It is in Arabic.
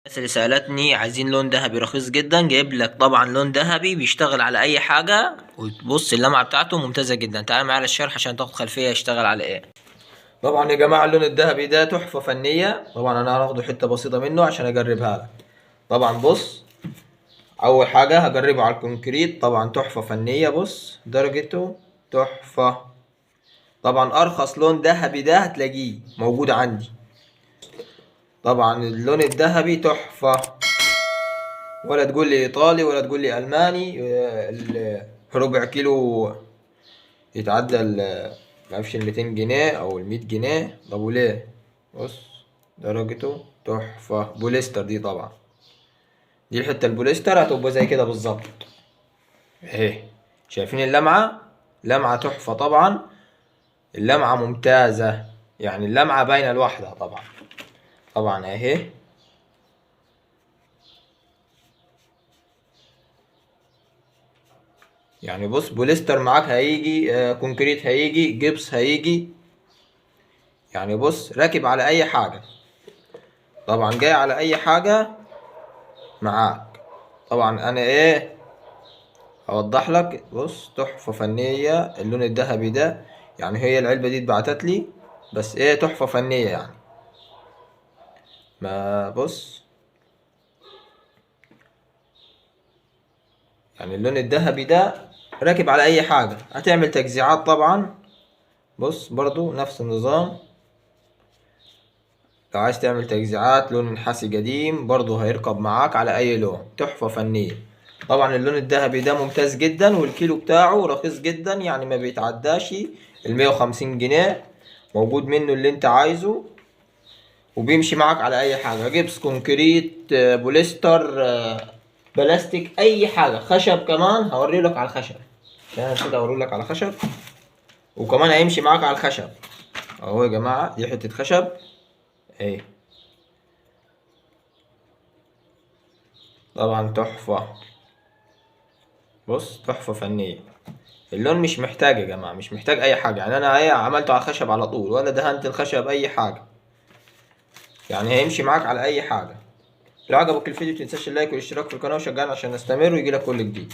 الناس اللي سألتني عايزين لون ذهبي رخيص جدا، جايب لك طبعا لون ذهبي بيشتغل على اي حاجة، وتبص اللمعة بتاعته ممتازة جدا. تعال معايا على الشرح عشان تاخد خلفية يشتغل على ايه. طبعا يا جماعة اللون الذهبي ده تحفة فنية. طبعا انا هاخده حتة بسيطة منه عشان اجربها لك. طبعا بص، اول حاجة هجربه على الكونكريت. طبعا تحفة فنية، بص درجته تحفة. طبعا ارخص لون ذهبي ده هتلاقيه موجود عندي. طبعا اللون الذهبي تحفة، ولا تقول لي ايطالي ولا تقول لي الماني. ربع كيلو يتعدى معرفش 200 جنيه او 100 جنيه. طب وليه؟ بص درجته تحفة. بوليستر دي طبعا، دي الحتة البوليستر هتبقى زي كده بالظبط اهي. شايفين اللمعة؟ لمعة تحفة طبعا. اللمعة ممتازة، يعني اللمعة باينة لوحدها طبعا. طبعا اهي. يعني بص، بوليستر معاك هيجي، كونكريت هيجي، جبس هيجي. يعني بص راكب على اي حاجة، طبعا جاي على اي حاجة معاك. طبعا انا ايه اوضح لك. بص تحفة فنية اللون الذهبي ده. يعني هي العلبة دي اتبعتت لي، بس ايه تحفة فنية يعني. ما بص، يعني اللون الذهبي ده راكب على اي حاجة. هتعمل تجزيعات طبعا. بص برضو نفس النظام، لو عايز تعمل تجزيعات لون نحاسي قديم برضو هيركب معاك على اي لون. تحفة فنية. طبعا اللون الذهبي ده ممتاز جدا، والكيلو بتاعه رخيص جدا، يعني ما بيتعداش 150 جنيه. موجود منه اللي انت عايزه، وبيمشي معاك على اي حاجة. جبس، كونكريت، بوليستر، بلاستيك، اي حاجة. خشب كمان هوري لك على الخشب، عشان كده هوري لك على خشب، وكمان هيمشي معاك على الخشب اهو. يا جماعة دي حتة خشب اهي. طبعا تحفة. بص تحفة فنية. اللون مش محتاج يا جماعة، مش محتاج اي حاجة. يعني انا ايه عملته على الخشب على طول، ولا دهنت الخشب اي حاجة. يعني هيمشي معاك على اي حاجة. لو عجبك الفيديو متنساش اللايك والاشتراك في القناة وشجعنا عشان نستمر ويجيلك كل جديد.